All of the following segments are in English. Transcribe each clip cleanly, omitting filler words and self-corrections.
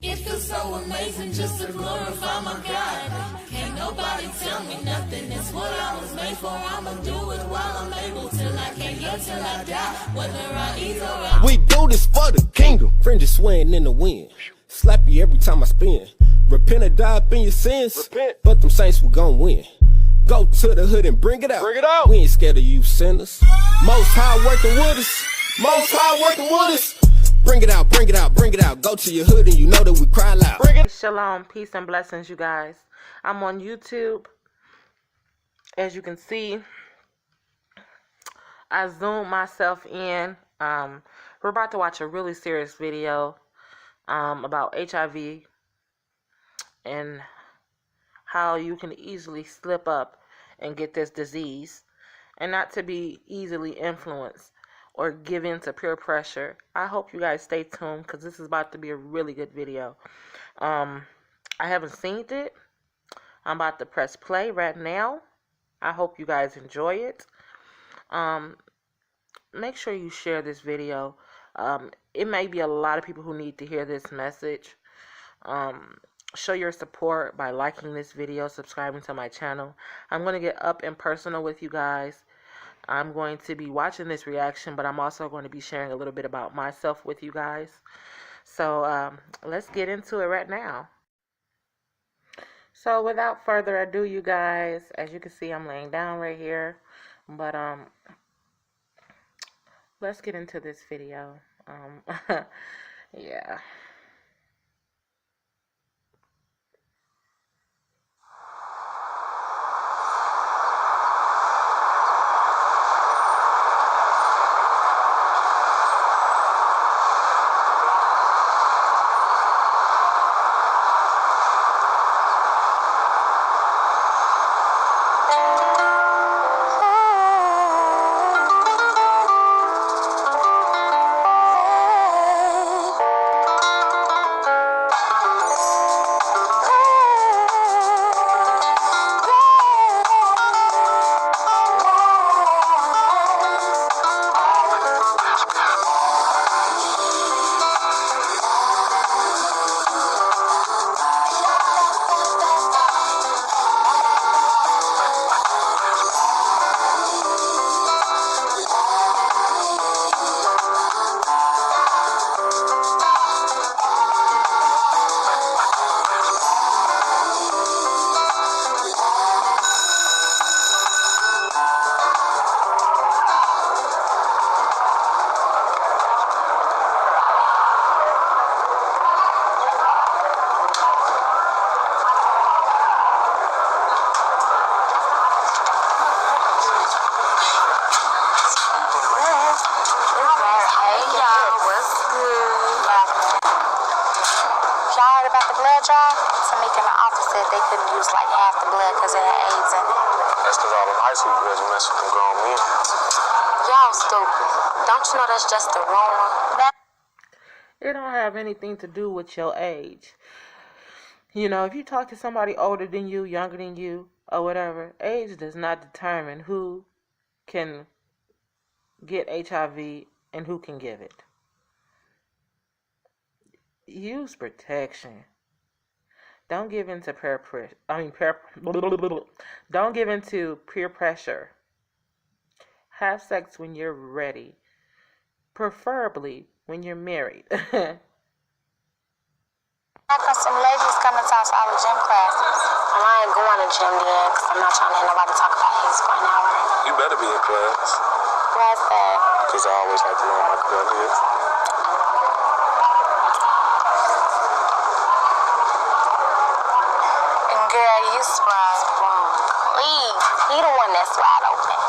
It feels so amazing just to glorify my God. Can't nobody tell me nothing. It's what I was made for. I'ma do it while I'm able till I can't get till I die. Whether I eat or I... We do this for the kingdom. Fringes swaying in the wind. Slap you every time I spin. Repent or die up in your sins. Repent. But them saints we gon' win. Go to the hood and bring it out. Bring it out. We ain't scared of you sinners. Most high working with us. Most high working with us. Bring it out, bring it out, bring it out. Go to your hood and you know that we cry loud. Bring it. Shalom, peace and blessings, you guys. I'm on YouTube. As you can see, I zoomed myself in. We're about to watch a really serious video about HIV and how you can easily slip up and get this disease, and not to be easily influenced or give in to peer pressure. I hope you guys stay tuned because this is about to be a really good video. I haven't seen it. I'm about to press play right now. I hope you guys enjoy it. Make sure you share this video. It may be a lot of people who need to hear this message. Show your support by liking this video, subscribing to my channel. I'm going to get up and personal with you guys. I'm going to be watching this reaction, but I'm also going to be sharing a little bit about myself with you guys. So let's get into it right now. So without further ado, you guys, as you can see, I'm laying down right here. But let's get into this video. Yeah. To make them an office said they couldn't use like half the blood because it had AIDS in it. That's because all them high school girls are messing with them grown men. Y'all stupid. Don't you know that's just a rumor? It don't have anything to do with your age. You know, if you talk to somebody older than you, younger than you, or whatever, age does not determine who can get HIV and who can give it. Use protection. Don't give in to don't give in to peer pressure. Have sex when you're ready. Preferably when you're married. Some ladies coming to our gym classes. And I ain't going to gym yet because I'm not trying to hear nobody talk about his for an hour. You better be in class. Why's that? Because I always like to know what my club is. Girl, you sprung. Please. He the one that's wide open.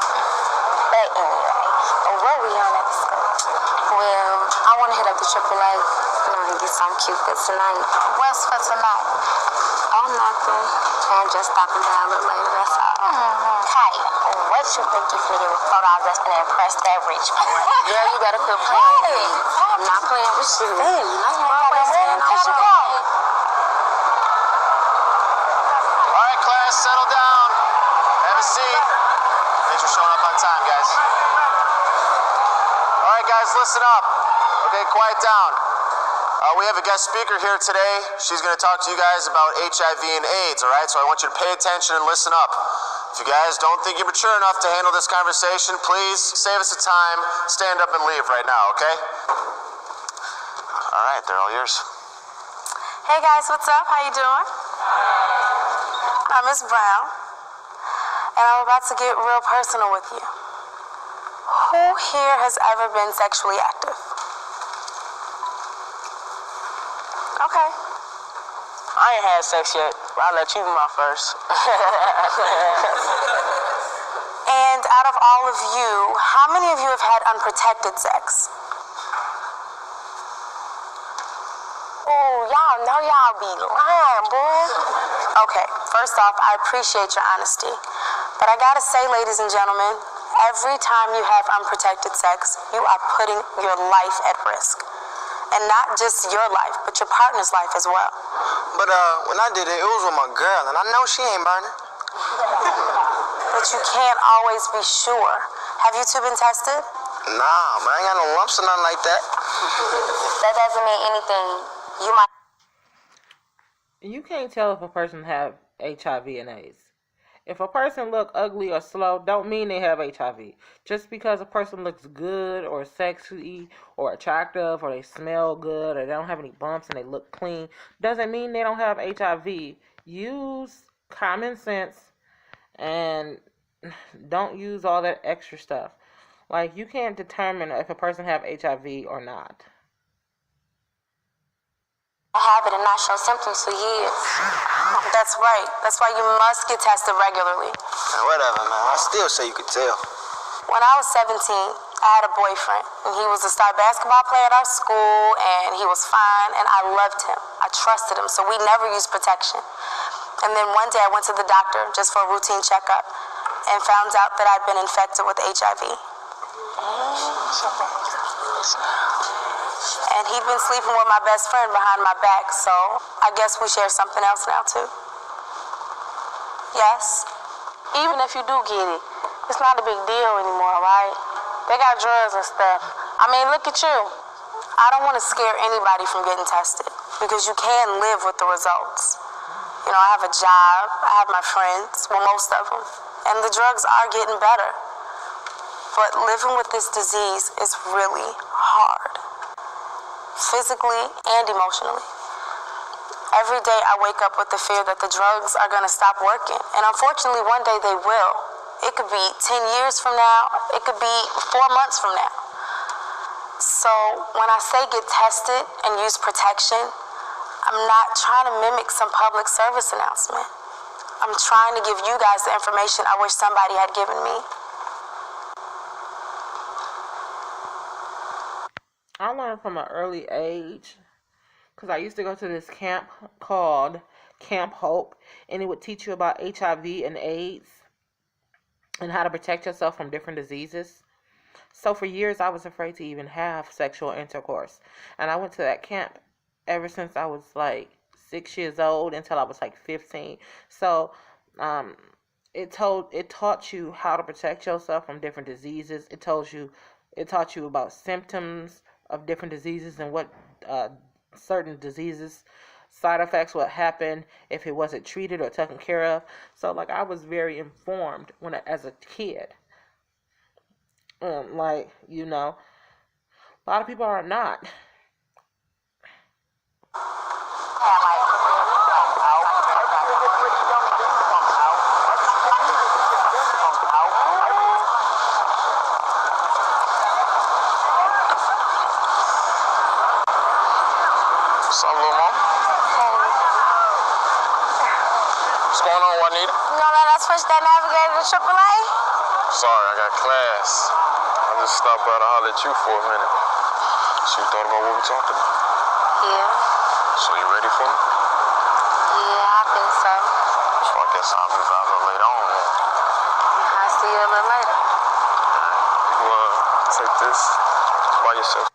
But anyway, what we on at the school? Well, I want to hit up the AAA and get something cute for tonight. What's for tonight? Oh, nothing. I'm just stopping by a little later, that's all. Kaya, what you think you finna get with photos that's gonna impress that rich boy? Girl, you better quit playing with me. I'm not playing with you. Hey, you know what I'm saying? Settle down. Have a seat. Thanks for showing up on time, guys. All right, guys, listen up. Okay, quiet down. We have a guest speaker here today. She's going to talk to you guys about HIV and AIDS, all right? So I want you to pay attention and listen up. If you guys don't think you're mature enough to handle this conversation, please save us the time, stand up and leave right now, okay? All right, they're all yours. Hey guys, what's up? How you doing? I'm Miss Brown, and I'm about to get real personal with you. Who here has ever been sexually active? Okay. I ain't had sex yet, but I'll let you be my first. And out of all of you, how many of you have had unprotected sex? Oh, y'all know y'all be lying, boy. Okay, first off, I appreciate your honesty. But I gotta say, ladies and gentlemen, every time you have unprotected sex, you are putting your life at risk. And not just your life, but your partner's life as well. But when I did it, it was with my girl, and I know she ain't burning. But you can't always be sure. Have you two been tested? Nah, man, I ain't got no lumps or nothing like that. That doesn't mean anything. You might. You can't tell if a person have HIV and AIDS. If a person look ugly or slow, don't mean they have HIV. Just because a person looks good or sexy or attractive or they smell good or they don't have any bumps and they look clean, doesn't mean they don't have HIV. Use common sense and don't use all that extra stuff. Like, you can't determine if a person have HIV or not. Have it and not show symptoms for years. That's right. That's why you must get tested regularly. Man, whatever, man. I still say you could tell. When I was 17, I had a boyfriend, and he was a star basketball player at our school, and he was fine, and I loved him. I trusted him, so we never used protection. And then one day I went to the doctor just for a routine checkup and found out that I'd been infected with HIV. And he'd been sleeping with my best friend behind my back, so I guess we share something else now, too. Yes? Even if you do get it, it's not a big deal anymore, right? They got drugs and stuff. I mean, look at you. I don't want to scare anybody from getting tested, because you can live with the results. You know, I have a job, I have my friends, well, most of them, and the drugs are getting better. But living with this disease is really hard, physically and emotionally. Every day I wake up with the fear that the drugs are going to stop working, and unfortunately one day they will. It could be 10 years from now, it could be 4 months from now. So when I say get tested and use protection, I'm not trying to mimic some public service announcement. I'm trying to give you guys the information I wish somebody had given me. I learned from an early age, because I used to go to this camp called Camp Hope, and it would teach you about HIV and AIDS and how to protect yourself from different diseases. So for years, I was afraid to even have sexual intercourse. And I went to that camp ever since I was like 6 years old until I was like 15. So it taught you how to protect yourself from different diseases. It taught you about symptoms of different diseases and what certain diseases, side effects would happen if it wasn't treated or taken care of. So like, I was very informed as a kid. Like, you know, a lot of people are not. What's up, little mom? What's going on, Juanita? You gonna let us push that navigator to AAA? Sorry, I got class. I just stopped by to holler at you for a minute. So you thought about what we talked about? Yeah. So you ready for me? Yeah, I think so. So I guess I'll move out a little later on then. I'll see you a little later. Well, take this by yourself.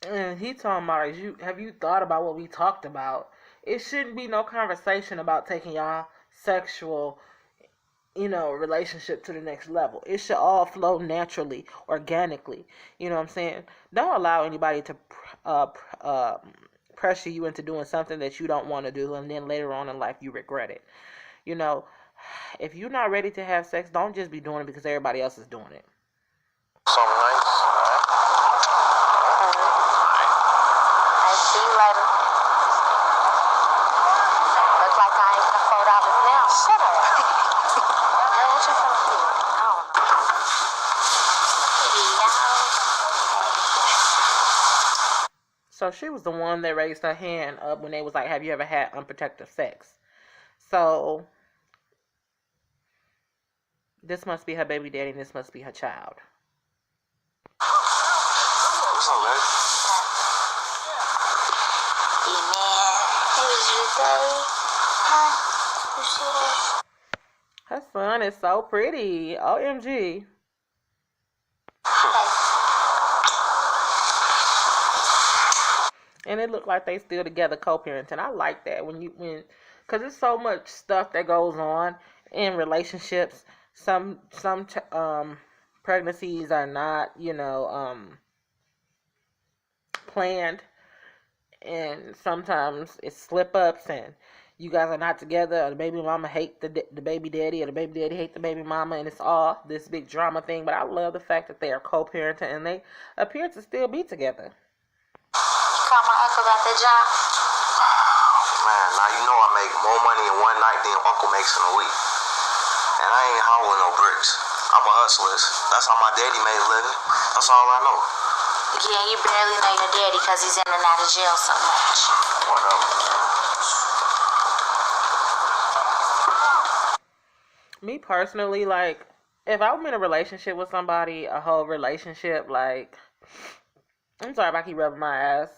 And he talking about, have you thought about what we talked about? It shouldn't be no conversation about taking y'all sexual, relationship to the next level. It should all flow naturally, organically. You know what I'm saying? Don't allow anybody to pressure you into doing something that you don't want to do, and then later on in life you regret it. You know, if you're not ready to have sex, don't just be doing it because everybody else is doing it. Something nice. I'll see you later. Look like I ain't gonna $4 now. Shut up. Hey, what you finna do? I don't know. So she was the one that raised her hand up when they was like, have you ever had unprotected sex? So this must be her baby daddy, and this must be her child. What's up, man? Yeah, man. It was your day. Huh? You see that? Her son is so pretty. OMG. And it looked like they still together co-parenting. I like that because there's so much stuff that goes on in relationships. Some pregnancies are not, planned, and sometimes it's slip-ups, and you guys are not together, or the baby mama hate the baby daddy, or the baby daddy hate the baby mama, and it's all this big drama thing. But I love the fact that they are co-parenting, and they appear to still be together. Call my uncle about that job. Man, now you know I make more money in one night than Uncle makes in a week. And I ain't hauling no bricks. I'm a hustler. That's how my daddy made a living. That's all I know. Yeah, you barely know your daddy because he's in and out of jail so much. Whatever. Me personally, like, if I'm in a relationship with somebody, a whole relationship, like, I'm sorry if I keep rubbing my ass.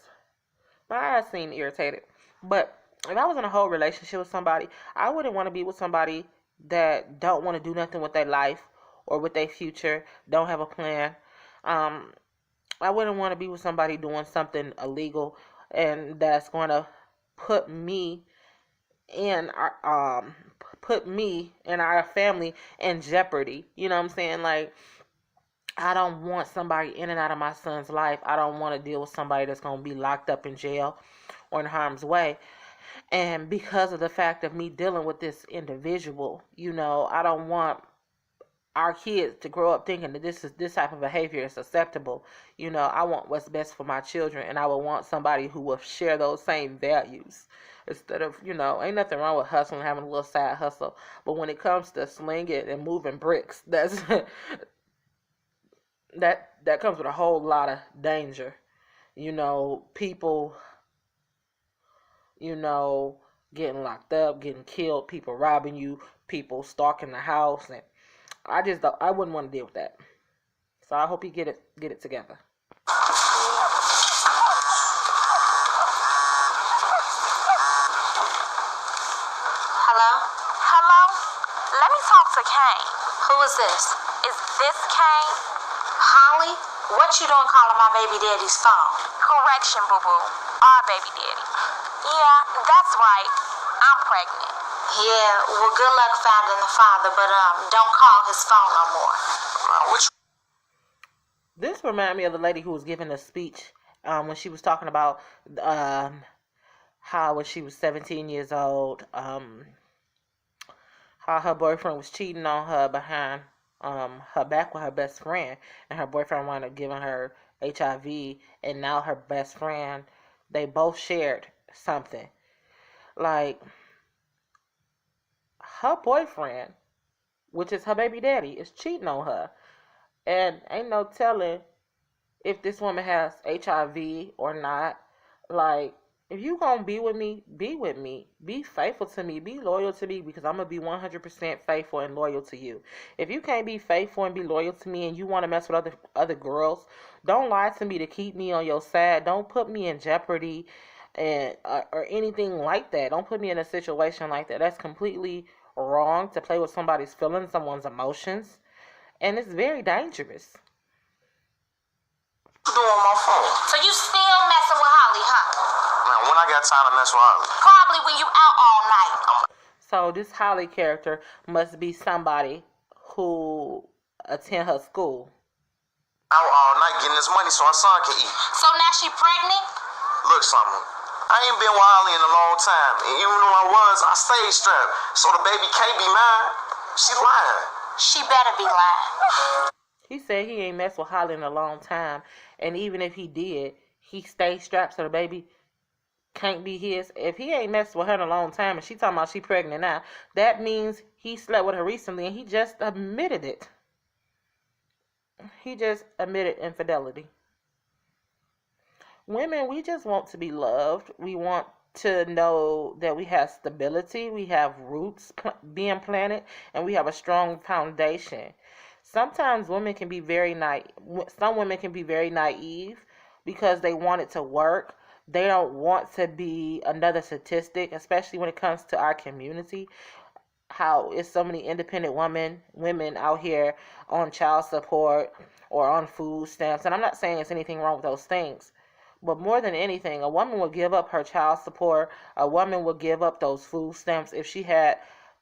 My ass seem irritated. But if I was in a whole relationship with somebody, I wouldn't want to be with somebody that don't want to do nothing with their life or with their future, don't have a plan. I wouldn't want to be with somebody doing something illegal and that's going to put me and our family in jeopardy. You know what I'm saying? Like, I don't want somebody in and out of my son's life. I don't want to deal with somebody that's going to be locked up in jail or in harm's way. And because of the fact of me dealing with this individual, I don't want our kids to grow up thinking that this type of behavior is acceptable. I want what's best for my children, and I would want somebody who will share those same values. Instead of, ain't nothing wrong with hustling, having a little side hustle. But when it comes to slinging and moving bricks, that's that comes with a whole lot of danger. People, getting locked up, getting killed, people robbing you, people stalking the house, and I wouldn't want to deal with that. So I hope you get it together. Hello? Hello? Let me talk to Kane. Who is this? Is this Kane? Holly? What you doing calling my baby daddy's phone? Correction, boo-boo. Our baby daddy. Yeah, that's right. I'm pregnant. Yeah, well, good luck finding the father, but don't call his phone no more. This reminded me of the lady who was giving a speech when she was talking about how when she was 17 years old, how her boyfriend was cheating on her behind her back with her best friend, and her boyfriend wound up giving her HIV, and now her best friend, they both shared something. Like, her boyfriend, which is her baby daddy, is cheating on her. And ain't no telling if this woman has HIV or not. Like, if you gonna be with me, be with me. Be faithful to me. Be loyal to me, because I'm gonna be 100% faithful and loyal to you. If you can't be faithful and be loyal to me, and you want to mess with other girls, don't lie to me to keep me on your side. Don't put me in jeopardy and or anything like that. Don't put me in a situation like that. That's completely wrong, to play with somebody's feelings, someone's emotions, and it's very dangerous. What you doing on my phone? So you still messing with Holly, huh? Man, when I got time to mess with Holly? Probably when you out all night. So this Holly character must be somebody who attend her school. Out all night getting this money so her son can eat. So now she pregnant? Look, Look, something. I ain't been wildly in a long time, and even though I was, I stayed strapped. So the baby can't be mine. She lying. She better be lying. He said he ain't messed with Holly in a long time, and even if he did, he stayed strapped so the baby can't be his. If he ain't messed with her in a long time and she talking about she pregnant now, that means he slept with her recently and he just admitted it. He just admitted infidelity. Women, we just want to be loved. We want to know that we have stability, we have roots being planted, and we have a strong foundation. Sometimes women can be some women can be very naive because they want it to work. They don't want to be another statistic, especially when it comes to our community. How is so many independent women out here on child support or on food stamps. And I'm not saying there's anything wrong with those things. But more than anything, a woman will give up her child support. A woman will give up those food stamps if she had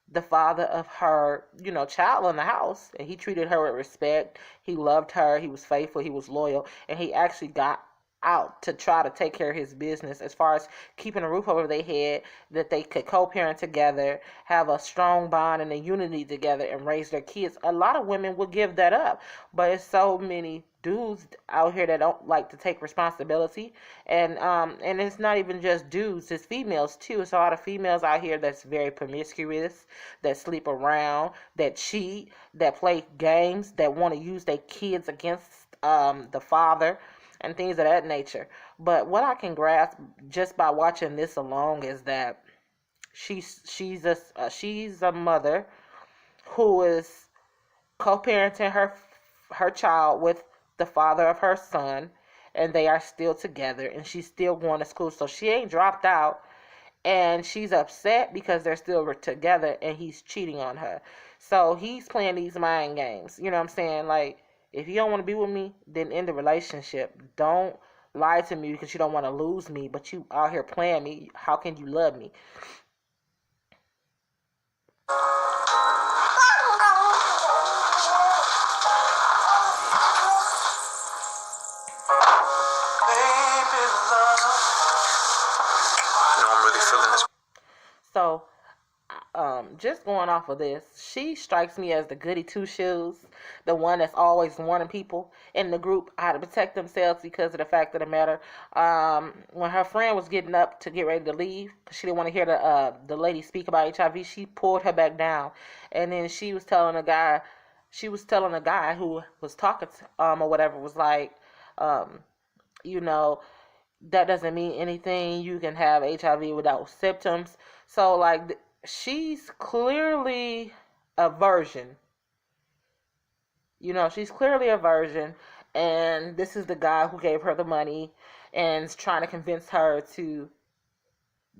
the father of her, child in the house, and he treated her with respect. He loved her. He was faithful. He was loyal, and he actually got out to try to take care of his business as far as keeping a roof over their head, that they could co-parent together, have a strong bond and a unity together, and raise their kids. A lot of women will give that up, but it's so many dudes out here that don't like to take responsibility, and it's not even just dudes, it's females too. It's a lot of females out here that's very promiscuous, that sleep around, that cheat, that play games, that want to use their kids against the father and things of that nature. But what I can grasp just by watching this alone is that she's a mother who is co-parenting her child with the father of her son, and they are still together, and she's still going to school, so she ain't dropped out, and she's upset because they're still together and he's cheating on her. So he's playing these mind games, you know what I'm saying? Like, if you don't want to be with me, then end the relationship. Don't lie to me because you don't want to lose me, but you out here playing me. How can you love me? So, just going off of this, she strikes me as the goody two-shoes, the one that's always warning people in the group how to protect themselves because of the fact of the matter. When her friend was getting up to get ready to leave, because she didn't want to hear the lady speak about HIV, she pulled her back down, and then she was telling a guy who was talking to, or whatever, was like, that doesn't mean anything. You can have HIV without symptoms. So, like, she's clearly a virgin. She's clearly a virgin. And this is the guy who gave her the money and is trying to convince her to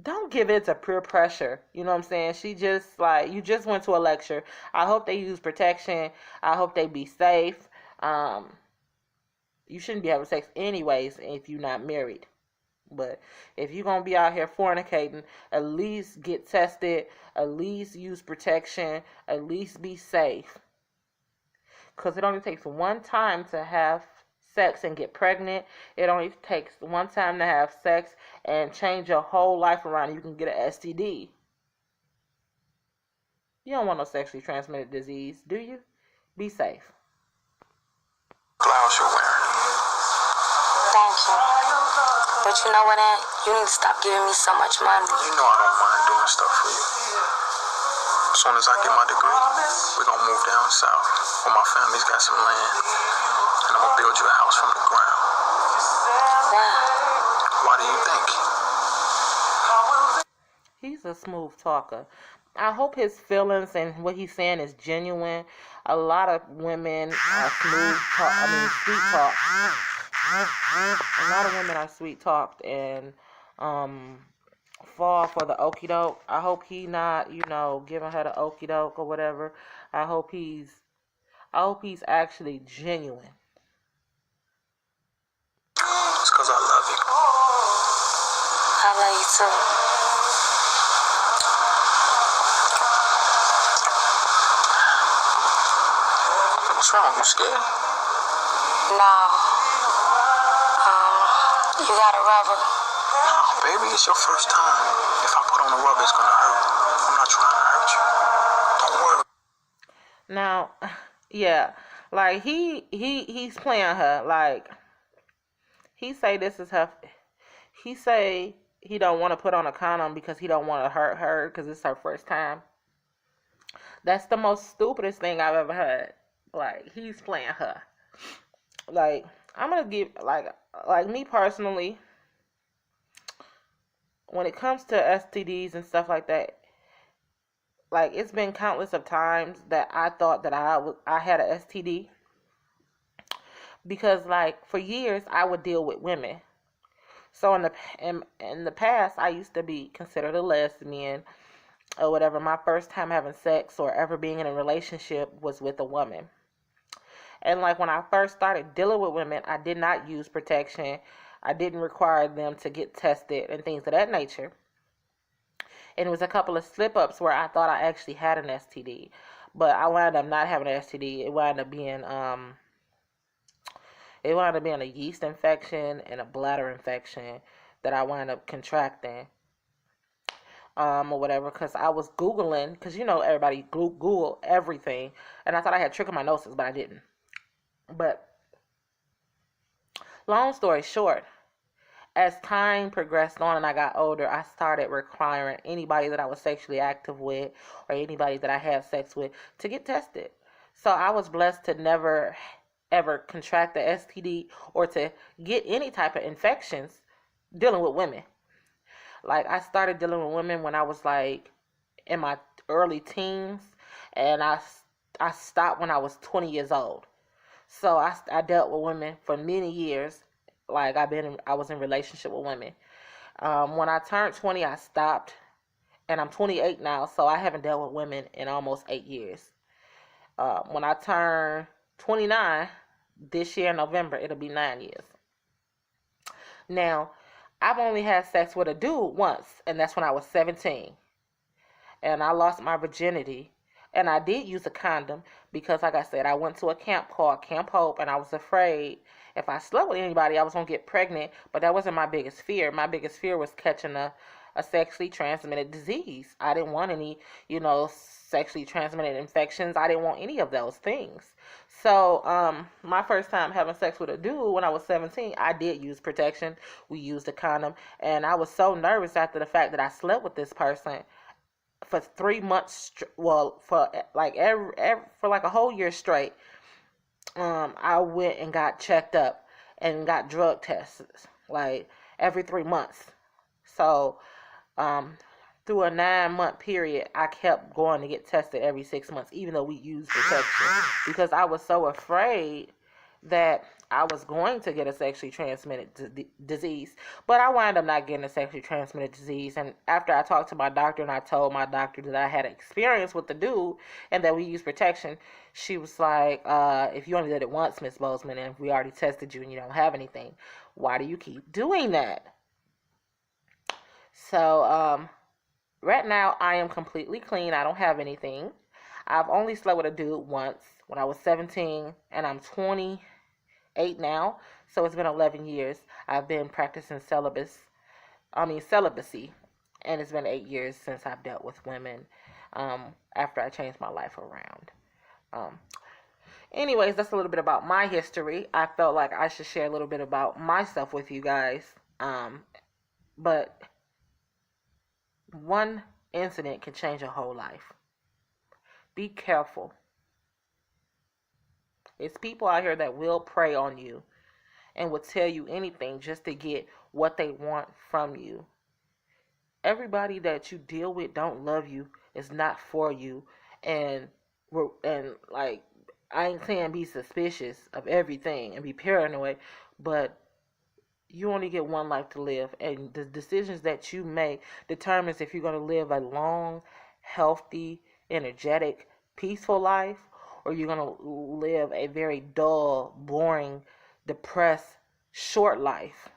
don't give in to peer pressure. You know what I'm saying? She just, like, you just went to a lecture. I hope they use protection. I hope they be safe. You shouldn't be having sex anyways if you're not married. But if you're going to be out here fornicating, at least get tested, at least use protection, at least be safe. Because it only takes one time to have sex and get pregnant. It only takes one time to have sex and change your whole life around. You can get an STD. You don't want no sexually transmitted disease, do you? Be safe. Blouse you're wearing. Thank you. But you know what, Aunt? You need to stop giving me so much money. You know I don't mind doing stuff for you. As soon as I get my degree, we're gonna move down south where my family's got some land, and I'm gonna build you a house from the ground. Wow. Why do you think? He's a smooth talker. I hope his feelings and what he's saying is genuine. A lot of women are sweet talk. A lot of women are sweet talked and fall for the okie doke. I hope he not, giving her the okie doke or whatever. I hope he's actually genuine. It's because I love you. I love you too. What's wrong? You scared? No. You got a rubber. Baby, it's your first time. If I put on the rubber, it's gonna hurt. I'm not trying to hurt you. Don't worry. Now, yeah, like he's playing her. Like he say this is her. He say he don't want to put on a condom because he don't want to hurt her because it's her first time. That's the most stupidest thing I've ever heard. Like he's playing her. Like I'm gonna give like me personally. When it comes to STDs and stuff like that, like it's been countless of times that I thought that I had a STD because like for years I would deal with women. So in the past I used to be considered a lesbian or whatever. My first time having sex or ever being in a relationship was with a woman. And like when I first started dealing with women, I did not use protection. I didn't require them to get tested and things of that nature. And it was a couple of slip-ups where I thought I actually had an STD. But I wound up not having an STD. It wound up being a yeast infection and a bladder infection that I wound up contracting. Or whatever, because I was Googling, because you know everybody Google everything. And I thought I had trichomoniasis, but I didn't. But long story short, as time progressed on and I got older, I started requiring anybody that I was sexually active with or anybody that I had sex with to get tested. So I was blessed to never ever contract the STD or to get any type of infections dealing with women. Like I started dealing with women when I was like in my early teens, and I stopped when I was 20 years old. So I dealt with women for many years. Like I was in relationship with women. When I turned 20, I stopped, and I'm 28 now, so I haven't dealt with women in almost 8 years. When I turn 29 this year in November, it'll be 9 years. Now, I've only had sex with a dude once, and that's when I was 17, and I lost my virginity. And I did use a condom because, like I said, I went to a camp called Camp Hope, and I was afraid if I slept with anybody, I was going to get pregnant. But that wasn't my biggest fear. My biggest fear was catching a sexually transmitted disease. I didn't want any, sexually transmitted infections. I didn't want any of those things. So my first time having sex with a dude when I was 17, I did use protection. We used a condom. And I was so nervous after the fact that I slept with this person for 3 months, for like a whole year straight. I went and got checked up and got drug tests like every 3 months. So through a 9-month period, I kept going to get tested every 6 months, even though we used protection, because I was so afraid that I was going to get a sexually transmitted disease. But I wound up not getting a sexually transmitted disease. And after I talked to my doctor and I told my doctor that I had experience with the dude and that we used protection, she was like, if you only did it once, Miss Bozeman, and if we already tested you and you don't have anything, why do you keep doing that? So right now I am completely clean. I don't have anything. I've only slept with a dude once when I was 17, and I'm 28 now, so it's been 11 years. I've been practicing celibacy, and it's been 8 years since I've dealt with women after I changed my life around. Anyways, that's a little bit about my history. I felt like I should share a little bit about myself with you guys, but one incident can change a whole life. Be careful. It's people out here that will prey on you and will tell you anything just to get what they want from you. Everybody that you deal with don't love you, is not for you, and like, I ain't saying be suspicious of everything and be paranoid, but you only get one life to live, and the decisions that you make determines if you're going to live a long, healthy, energetic, peaceful life, or you're going to live a very dull, boring, depressed, short life.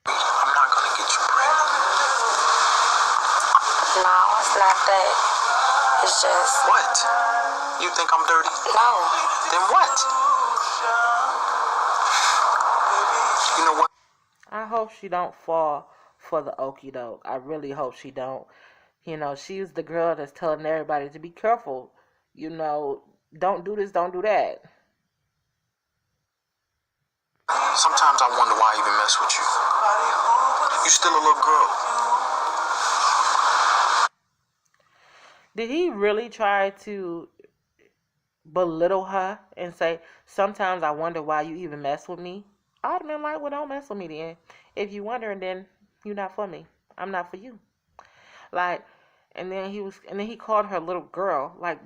I'm not going to get you pregnant. No, it's not that. It's just... What? You think I'm dirty? No. Then what? I hope she don't fall for the okie doke. I really hope she don't. You know, she's the girl that's telling everybody to be careful. You know, don't do this, don't do that. Sometimes I wonder why I even mess with you. You still a little girl. Did he really try to belittle her and say, sometimes I wonder why you even mess with me? I'd have been like, well, don't mess with me then. If you're wondering, then you're not for me. I'm not for you. Like, and then he called her little girl. Like,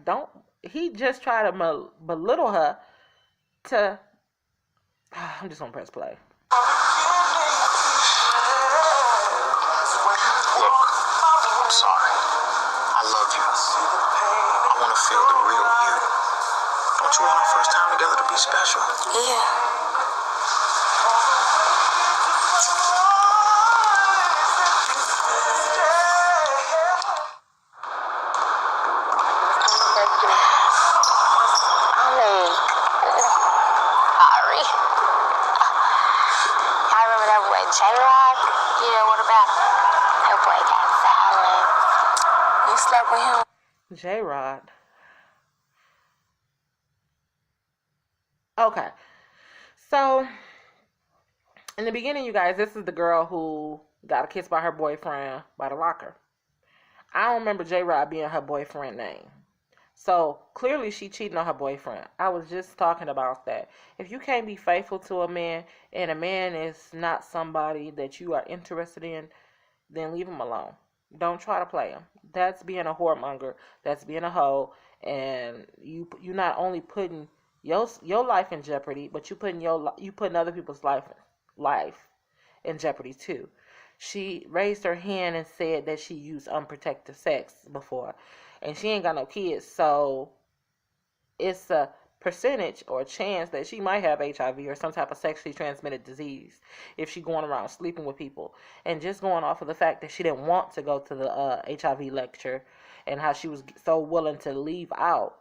he just tried to belittle her to, I'm just going to press play. Look, I'm sorry. I love you. I want to feel the real you. Don't you want our first time together to be special? Yeah. J-Rod? Yeah, what about him? That boy got solid. You slept with him? J-Rod. Okay. So, in the beginning, you guys, this is the girl who got a kiss by her boyfriend by the locker. I don't remember J-Rod being her boyfriend name. So, clearly she cheating on her boyfriend. I was just talking about that. If you can't be faithful to a man, and a man is not somebody that you are interested in, then leave him alone. Don't try to play him. That's being a whoremonger. That's being a hoe. And you not only putting your life in jeopardy, but you putting other people's life in jeopardy too. She raised her hand and said that she used unprotected sex before. And she ain't got no kids, so it's a percentage or a chance that she might have HIV or some type of sexually transmitted disease if she going around sleeping with people. And just going off of the fact that she didn't want to go to the HIV lecture and how she was so willing to leave out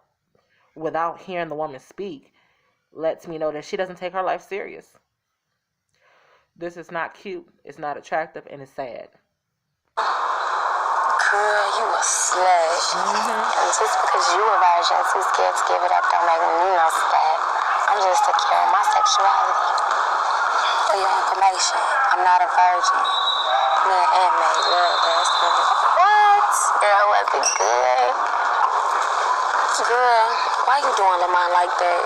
without hearing the woman speak lets me know that she doesn't take her life serious. This is not cute, it's not attractive, and it's sad. Girl, you a slut. And just because you a virgin, too scared to give it up, don't make me no slut. I'm just secure in my sexuality. For your information, I'm not a virgin. Me and Aunt made love last night. What? Girl, was it good? Girl, why you doing Lamont like that?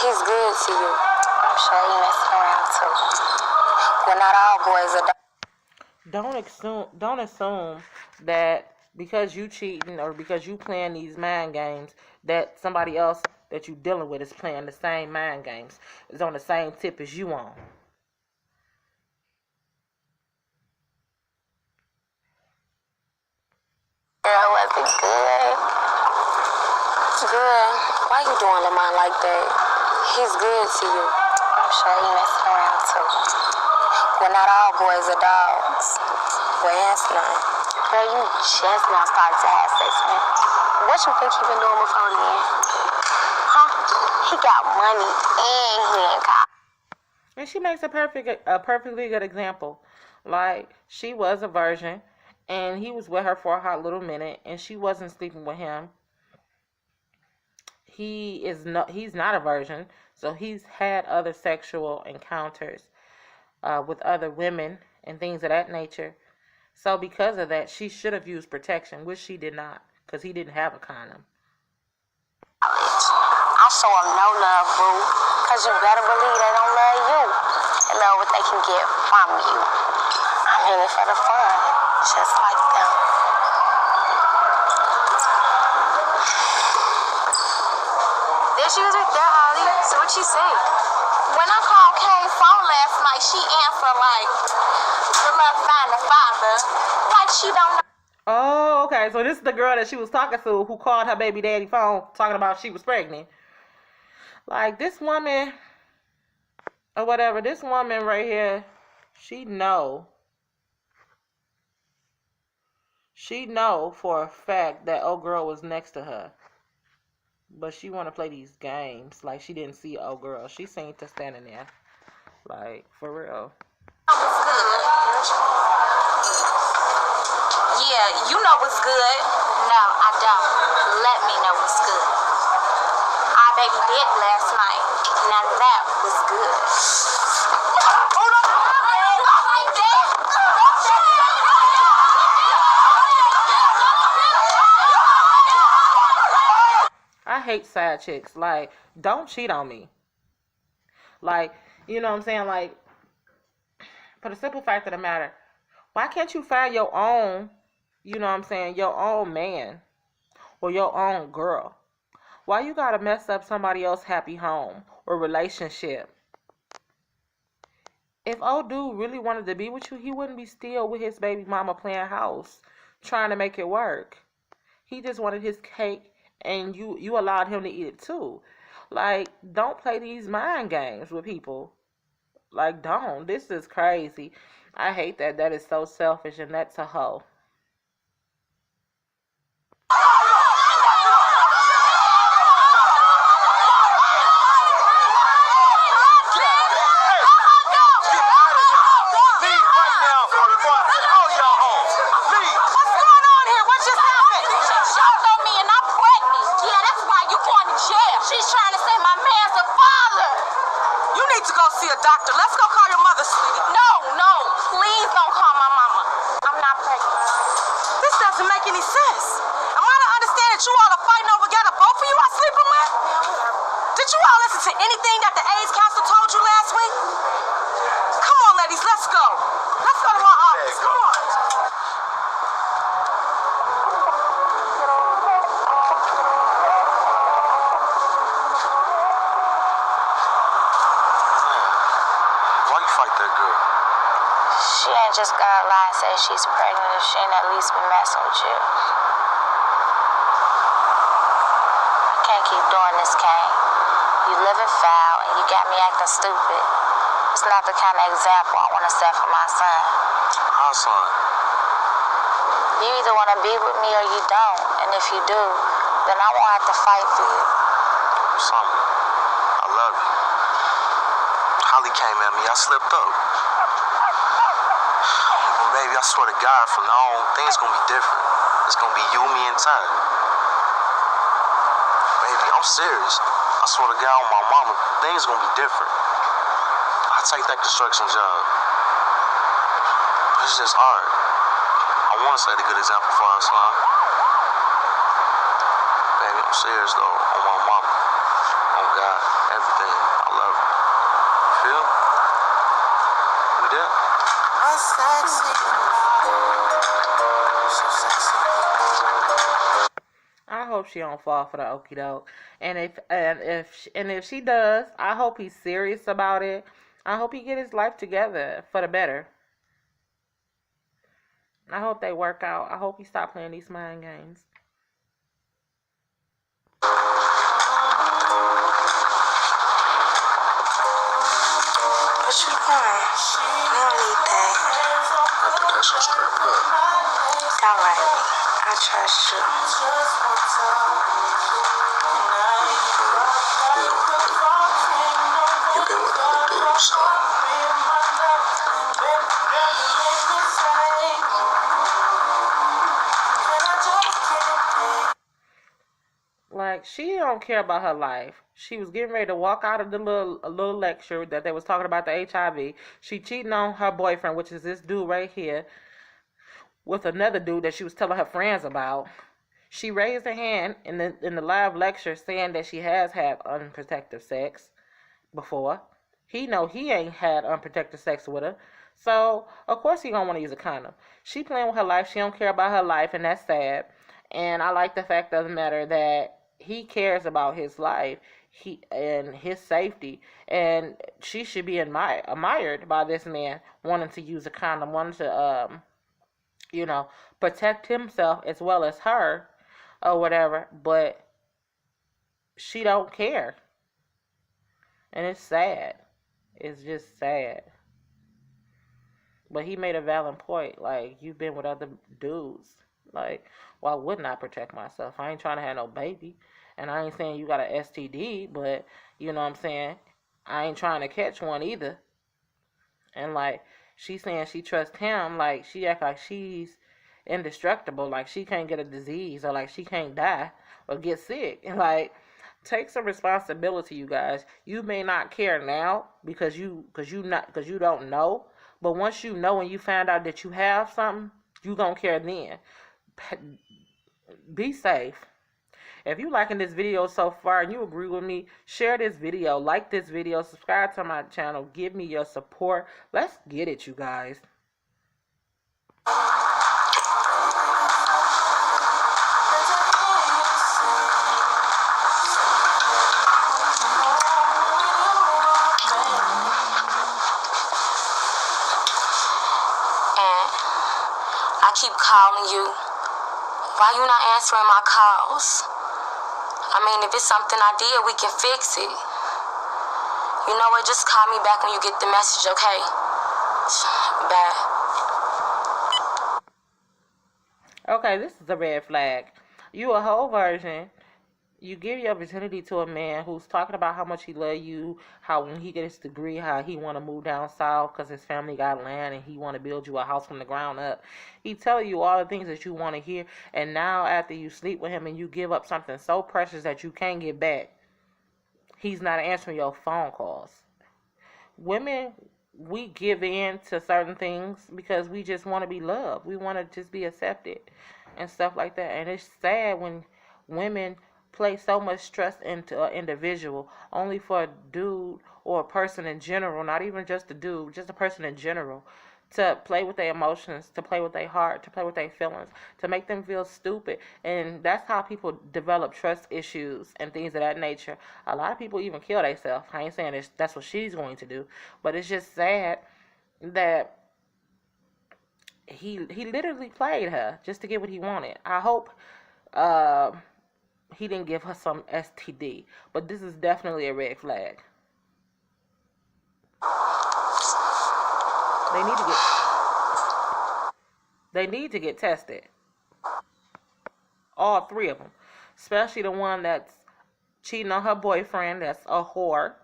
He's good to you. I'm sure he messing around too. Well, not all boys are. Don't assume that because you cheating or because you playing these mind games that somebody else that you dealing with is playing the same mind games, is on the same tip as you on. Girl, was it good? Girl, why you doing Lamont like that? He's good to you. I'm sure he messing around too. Well, not all boys are dogs. Well, that's not. Girl, you just now started to have sex with him. What you think he been doing before then? Huh? He got money and he ain't got. And she makes a perfectly good example. Like, she was a virgin, and he was with her for a hot little minute, and she wasn't sleeping with him. He's not a virgin, so he's had other sexual encounters with other women and things of that nature. So because of that, she should have used protection, which she did not, because he didn't have a condom. I show them no love, boo, because you better believe they don't love you. They love what they can get from you. I'm in it for the fun, just like them. There she was right there, Holly. So what'd she say? When I called Kay's phone last night, she answered like, good luck finding the father. Like she don't know. Oh, okay. So this is the girl that she was talking to who called her baby daddy phone talking about she was pregnant. Like, this woman, or whatever, this woman right here, she know for a fact that old girl was next to her. But she want to play these games like she didn't see old girl. She seen her standing there. Like, for real. I was good. know what's good. No, I don't. Let me know what's good. Our baby did last night. Now that was good. I hate side chicks. Like, don't cheat on me. Like, you know what I'm saying? Like, for the simple fact of the matter, why can't you find your own, you know what I'm saying, your own man or your own girl? Why you gotta mess up somebody else's happy home or relationship? If old dude really wanted to be with you, he wouldn't be still with his baby mama playing house, trying to make it work. He just wanted his cake, and you allowed him to eat it too. Like, don't play these mind games with people. Like, don't. This is crazy. I hate that. That is so selfish, and that's a hoe. She's trying to say my man's a father. You need to go see a doctor. Let's go call your mother, sweetie. No, please don't call my mama. I'm not pregnant. This doesn't make any sense. Am I to understand that you all are fighting over together, both of you are sleeping with? Did you all listen to anything that the AIDS council told you last week? Come on, ladies, let's go. Let's go to my office. Come on. She ain't just gonna lie and say she's pregnant if she ain't at least been messing with you. I can't keep doing this, Kane. You living foul and you got me acting stupid. It's not the kind of example I want to set for my son. Our son? You either want to be with me or you don't. And if you do, then I won't have to fight for you. Summer, I love you. Holly came at me, I slipped up. Baby, I swear to God, from now on, things gonna be different. It's gonna be you, me, and Ty. Baby, I'm serious. I swear to God, on my mama, things gonna be different. I take that construction job. But it's just hard. I wanna set a good example for our son. Baby, I'm serious though, on my mama. On God, everything. I love you. You feel? We there? I hope she don't fall for the okie doke. And if she does, I hope he's serious about it. I hope he get his life together for the better. I hope they work out. I hope he stop playing these mind games. What you doing? I don't need that. I put that so straight up. All right. I trust you. You've been with other dudes, so. Like, she don't care about her life. She was getting ready to walk out of the little lecture that they was talking about the HIV. She cheating on her boyfriend, which is this dude right here, with another dude that she was telling her friends about. She raised her hand in the live lecture saying that she has had unprotected sex before. He know he ain't had unprotected sex with her. So, of course he gonna want to use a condom. She playing with her life. She don't care about her life, and that's sad. And I like the fact of the matter that he cares about his life and his safety, and she should be admired by this man wanting to use a condom, wanting to protect himself as well as her or whatever. But she don't care, and it's sad. It's just sad. But he made a valid point. Like, you've been with other dudes. Like, why wouldn't I protect myself? I ain't trying to have no baby. And I ain't saying you got an STD, but, you know what I'm saying? I ain't trying to catch one either. And, like, she's saying she trusts him. Like, she act like she's indestructible, like she can't get a disease, or like she can't die or get sick. And like, take some responsibility, you guys. You may not care now because you don't know, but once you know and you find out that you have something, you gonna care then. Be safe. If you liking this video so far and you agree with me, share this video, like this video, subscribe to my channel, give me your support. Let's get it, you guys. I keep calling you. Why you not answering my calls? I mean, if it's something I did, we can fix it. You know what? Just call me back when you get the message, okay? Bye. Okay, this is a red flag. You a whole virgin. You give your virginity to a man who's talking about how much he love you, how when he gets his degree, how he want to move down south because his family got land and he want to build you a house from the ground up. He tell you all the things that you want to hear, and now after you sleep with him and you give up something so precious that you can't get back, he's not answering your phone calls. Women, we give in to certain things because we just want to be loved. We want to just be accepted and stuff like that. And it's sad when women place so much trust into an individual only for a dude or a person in general, not even just a dude, just a person in general, to play with their emotions, to play with their heart, to play with their feelings, to make them feel stupid. And that's how people develop trust issues and things of that nature. A lot of people even kill themselves. I ain't saying that's what she's going to do, but it's just sad that he literally played her just to get what he wanted. I hope he didn't give her some STD, but this is definitely a red flag. They need to get tested. All three of them, especially the one that's cheating on her boyfriend, that's a whore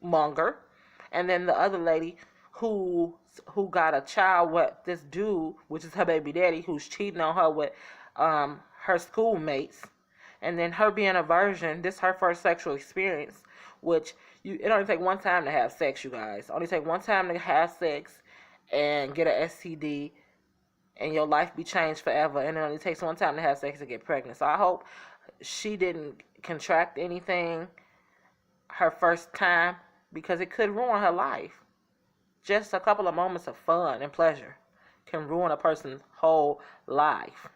monger, and then the other lady who got a child with this dude, which is her baby daddy, who's cheating on her with her schoolmates. And then her being a virgin, this is her first sexual experience, which it only take one time to have sex, you guys. Only take one time to have sex and get an STD, and your life be changed forever. And it only takes one time to have sex to get pregnant. So I hope she didn't contract anything her first time, because it could ruin her life. Just a couple of moments of fun and pleasure can ruin a person's whole life.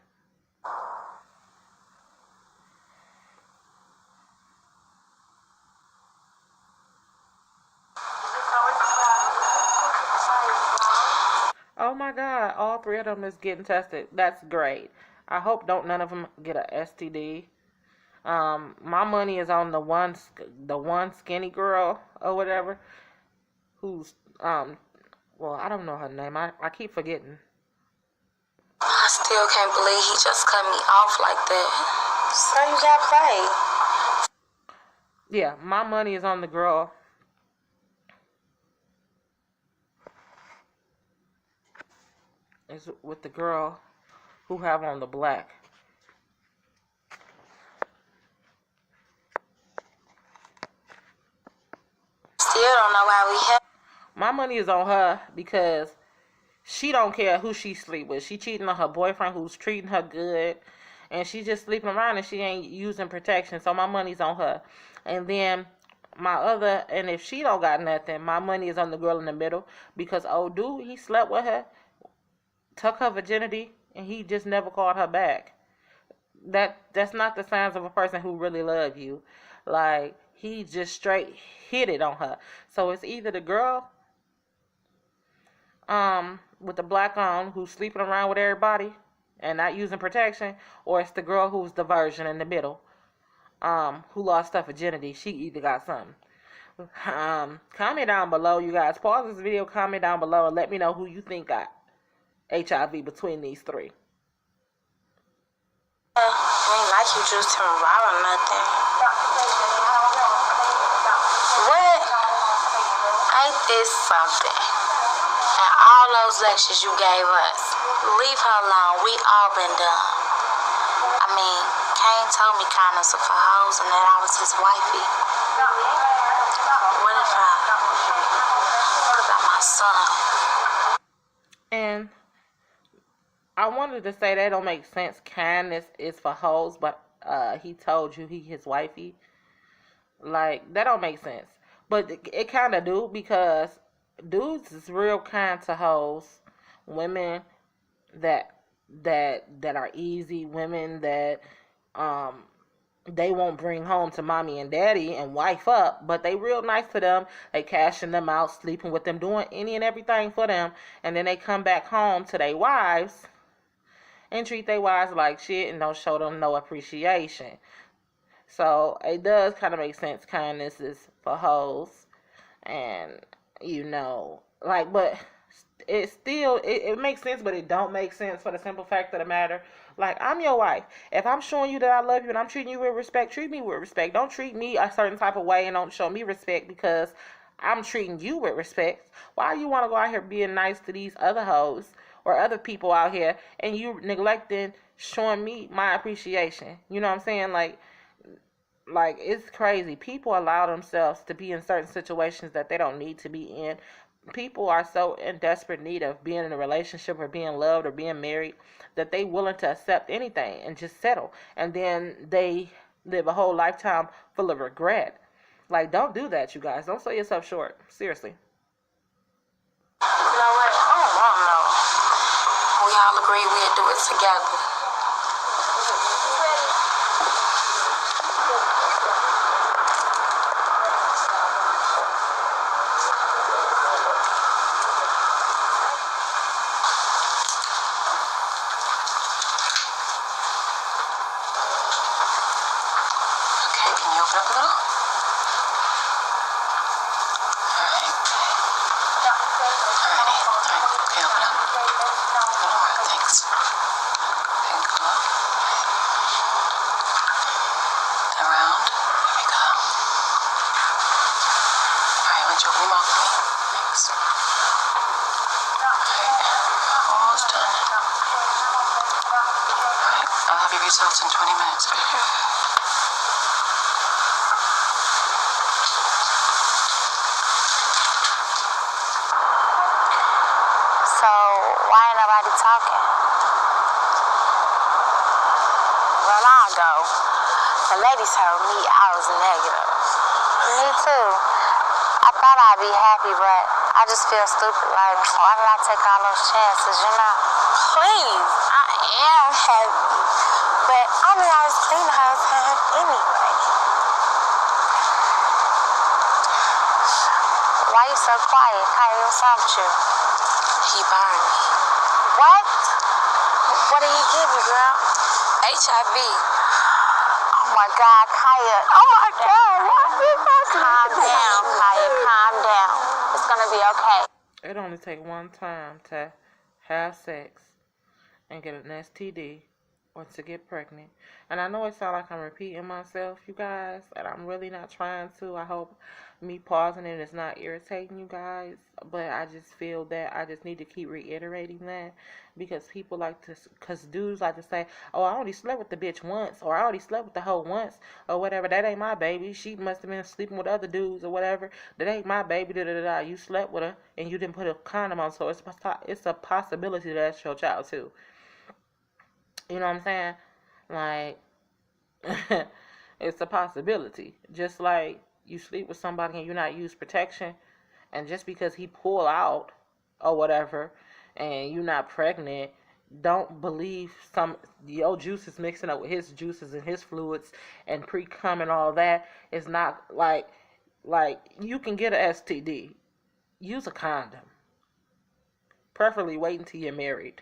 Oh my God, all three of them is getting tested. That's great. I hope none of them get a STD. My money is on the one skinny girl or whatever, who's well, I don't know her name. I keep forgetting. I still can't believe he just cut me off like that. So you got played. Yeah, my money is on the girl. Is with the girl who have on the black. Still don't know why we have. My money is on her because she don't care who she sleep with. She cheating on her boyfriend who's treating her good, and she just sleeping around and she ain't using protection. So my money's on her. And then and if she don't got nothing, my money is on the girl in the middle, because old dude, he slept with her, took her virginity, and he just never called her back. That's not the signs of a person who really love you. Like, he just straight hit it on her. So it's either the girl with the black on who's sleeping around with everybody and not using protection, or it's the girl who's the virgin in the middle, who lost her virginity. She either got something. Comment down below, you guys. Pause this video, comment down below, and let me know who you think got HIV between these three. I ain't like you just turned raw or nothing. What? Ain't this something? And all all those lectures you gave us. Leave her alone. We all been done. I mean, Kane told me kindness of for hoes and that I was his wifey. What about my son? And I wanted to say that don't make sense. Kindness is for hoes, but he told you he his wifey. Like, that don't make sense. But it kind of do, because dudes is real kind to hoes. Women that are easy, women that they won't bring home to mommy and daddy and wife up, but they real nice to them. They cashing them out, sleeping with them, doing any and everything for them, and then they come back home to their wives and treat their wives like shit and don't show them no appreciation. So it does kind of make sense. Kindness is for hoes, and but it still it makes sense, but it don't make sense for the simple fact of the matter. Like, I'm your wife. If I'm showing you that I love you and I'm treating you with respect, treat me with respect. Don't treat me a certain type of way and don't show me respect because I'm treating you with respect. Why do you want to go out here being nice to these other hoes or other people out here and you neglecting showing me my appreciation? You know what I'm saying? Like it's crazy. People allow themselves to be in certain situations that they don't need to be in. People are so in desperate need of being in a relationship or being loved or being married that they willing to accept anything and just settle. And then they live a whole lifetime full of regret. Like, don't do that, you guys. Don't sell yourself short. Seriously. You know what? I don't want no. We all agreed we'd do it together. Results in 20 minutes. So, why ain't nobody talking? Well, I'll go. The ladies told me I was negative. Me too. I thought I'd be happy, but I just feel stupid. Like, why did I take all those chances, Please, I am happy. But I knew I was clean the whole time anyway. Why you so quiet? Kyrie, what's wrong with you? He burned me. What? What did he give you, girl? HIV. Oh my God, Kaya. Oh my God, what is that? Calm down, Kaya, calm down. It's gonna be okay. It only takes one time to have sex and get an STD or to get pregnant. And I know it sounds like I'm repeating myself, you guys, and I'm really not trying to. I hope me pausing it is not irritating you guys, but I just feel that I just need to keep reiterating that, because people like to, because dudes like to say, oh, I only slept with the bitch once, or I already slept with the hoe once, or whatever. That ain't my baby. She must have been sleeping with other dudes or whatever. That ain't my baby. Da-da-da-da. You slept with her and you didn't put a condom on, so it's a possibility that that's your child too. You know what I'm saying? Like, it's a possibility. Just like you sleep with somebody and you not use protection, and just because he pull out or whatever and you not pregnant, don't believe your juices mixing up with his juices and his fluids and pre-cum and all that. Is not like you can get an STD. Use a condom. Preferably wait until you're married.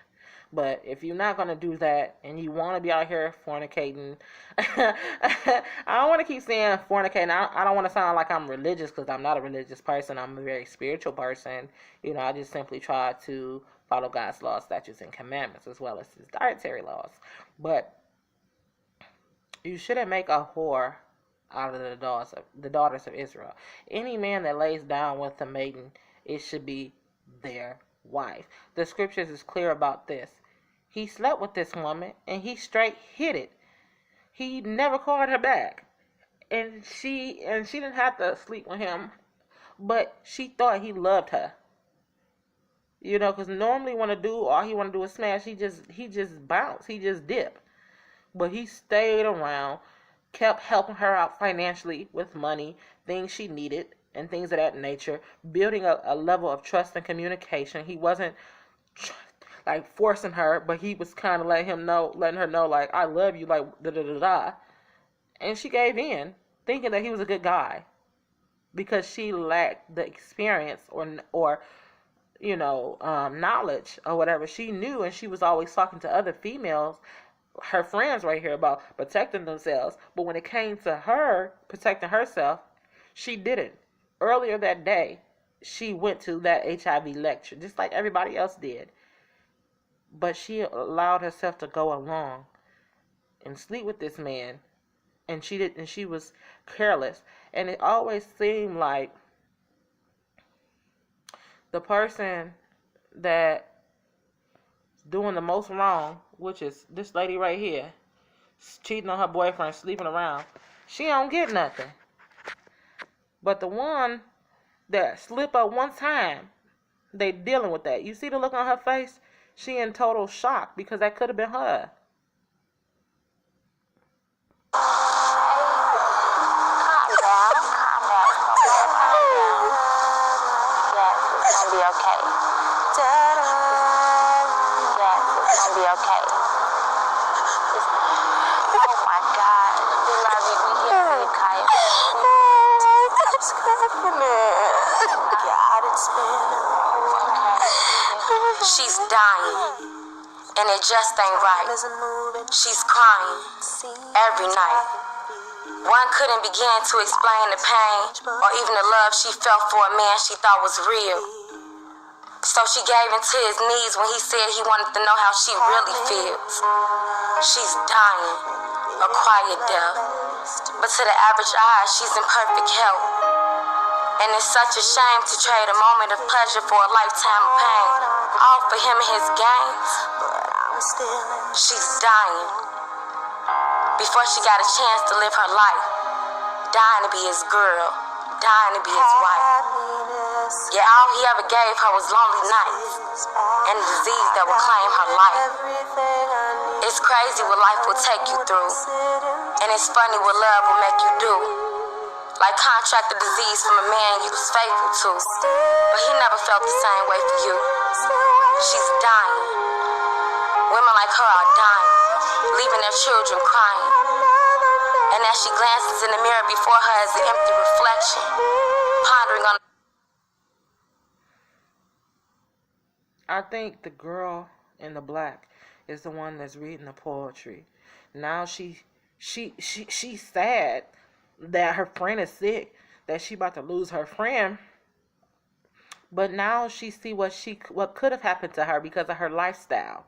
But if you're not going to do that and you want to be out here fornicating, I don't want to keep saying fornicating. I don't want to sound like I'm religious, because I'm not a religious person. I'm a very spiritual person. You know, I just simply try to follow God's laws, statutes, and commandments, as well as his dietary laws. But you shouldn't make a whore out of the daughters of Israel. Any man that lays down with a maiden, it should be their wife. The scriptures is clear about this. He slept with this woman, and he straight hid it. He never called her back. And she didn't have to sleep with him, but she thought he loved her. You know, because normally when a dude, all he want to do is smash, he just bounce, he just dip. But he stayed around, kept helping her out financially with money, things she needed, and things of that nature, building a level of trust and communication. He wasn't like forcing her, but he was kind of letting her know, like, I love you, like, da-da-da-da. And she gave in, thinking that he was a good guy, because she lacked the experience or you know, knowledge or whatever. She knew, and she was always talking to other females, her friends right here, about protecting themselves. But when it came to her protecting herself, she didn't. Earlier that day, she went to that HIV lecture, just like everybody else did. But she allowed herself to go along and sleep with this man. And she was careless. And it always seemed like the person that's doing the most wrong, which is this lady right here, cheating on her boyfriend, sleeping around, she don't get nothing. But the one that slip up one time, they dealing with that. You see the look on her face? She in total shock, because that could have been her. She's dying, and it just ain't right. She's crying every night. One couldn't begin to explain the pain or even the love she felt for a man she thought was real. So she gave into his needs when he said he wanted to know how she really feels. She's dying, a quiet death. But to the average eye, she's in perfect health. And it's such a shame to trade a moment of pleasure for a lifetime of pain, all for him and his games. She's dying before she got a chance to live her life, dying to be his girl, dying to be his wife. Yet all he ever gave her was lonely nights and a disease that would claim her life. It's crazy what life will take you through, and it's funny what love will make you do. Like contract the disease from a man you was faithful to, but he never felt the same way for you. She's dying. Women like her are dying, leaving their children crying. And as she glances in the mirror before her as an empty reflection, pondering on... I think the girl in the black is the one that's reading the poetry. Now she's sad that her friend is sick, that she about to lose her friend. But now she see what could have happened to her because of her lifestyle.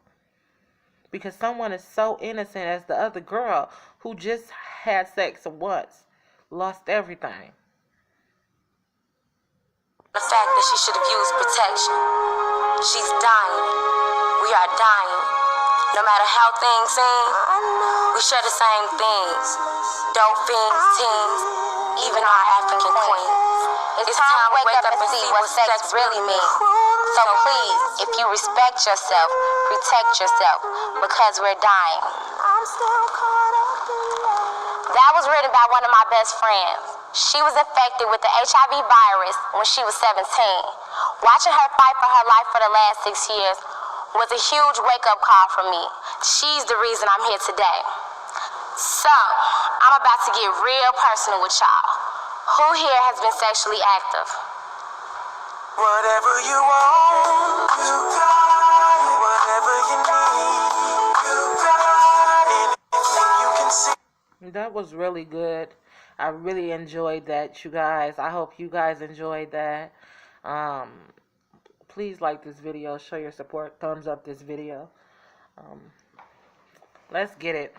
Because someone is so innocent as the other girl who just had sex once, lost everything. The fact that she should have used protection. She's dying. We are dying. No matter how things seem, we share the same things. Dope fiends, teens, even our African queens. It's time to wake up and see what sex really means. So please, if you respect yourself, protect yourself, because we're dying. That was written by one of my best friends. She was infected with the HIV virus when she was 17. Watching her fight for her life for the last 6 years was a huge wake-up call for me. She's the reason I'm here today. So, I'm about to get real personal with y'all. Who here has been sexually active? Whatever you want, you got it. Whatever you need, you got it. Anything you can see. That was really good. I really enjoyed that, you guys. I hope you guys enjoyed that. Please like this video, show your support, thumbs up this video. Let's get it.